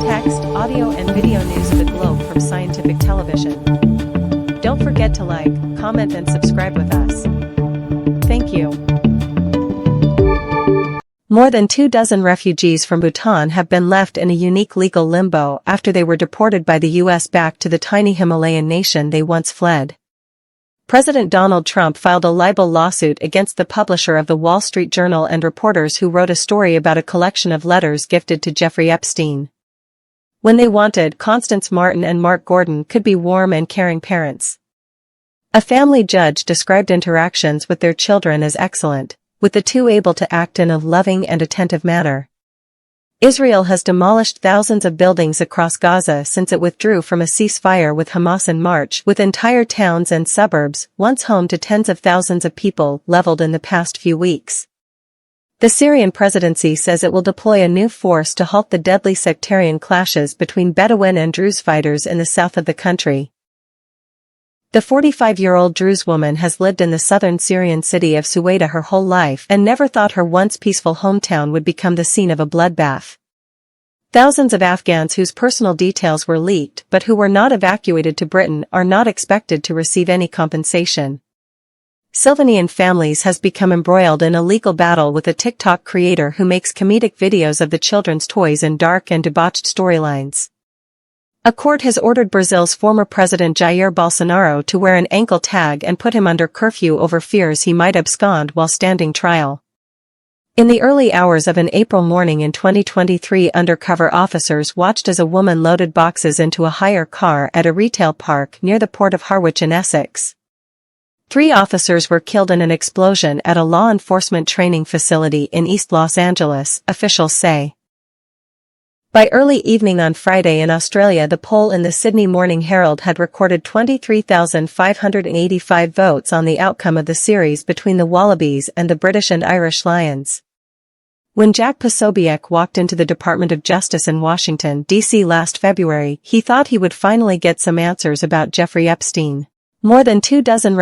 text, audio and video news of the globe from Scientific Television. Don't forget to like, comment and subscribe with us. Thank you. More than 24 refugees from Bhutan have been left in a unique legal limbo after they were deported by the U.S. back to the tiny Himalayan nation they once fled. President Donald Trump filed a libel lawsuit against the publisher of the Wall Street Journal and reporters who wrote a story about a collection of letters gifted to Jeffrey Epstein. When they wanted, Constance Martin and Mark Gordon could be warm and caring parents. A family judge described interactions with their children as excellent, with the two able to act in a loving and attentive manner. Israel has demolished thousands of buildings across Gaza since it withdrew from a ceasefire with Hamas in March, with entire towns and suburbs, once home to tens of thousands of people, leveled in the past few weeks. The Syrian presidency says it will deploy a new force to halt the deadly sectarian clashes between Bedouin and Druze fighters in the south of the country. The 45-year-old Druze woman has lived in the southern Syrian city of Suwaida her whole life and never thought her once peaceful hometown would become the scene of a bloodbath. Thousands of Afghans whose personal details were leaked but who were not evacuated to Britain are not expected to receive any compensation. Sylvanian Families has become embroiled in a legal battle with a TikTok creator who makes comedic videos of the children's toys in dark and debauched storylines. A court has ordered Brazil's former president Jair Bolsonaro to wear an ankle tag and put him under curfew over fears he might abscond while standing trial. In the early hours of an April morning in 2023, undercover officers watched as a woman loaded boxes into a hire car at a retail park near the port of Harwich in Essex. 3 officers were killed in an explosion at a law enforcement training facility in East Los Angeles, officials say. By early evening on Friday in Australia, the poll in the Sydney Morning Herald had recorded 23,585 votes on the outcome of the series between the Wallabies and the British and Irish Lions. When Jack Posobiec walked into the Department of Justice in Washington, D.C. last February, he thought he would finally get some answers about Jeffrey Epstein. More than 24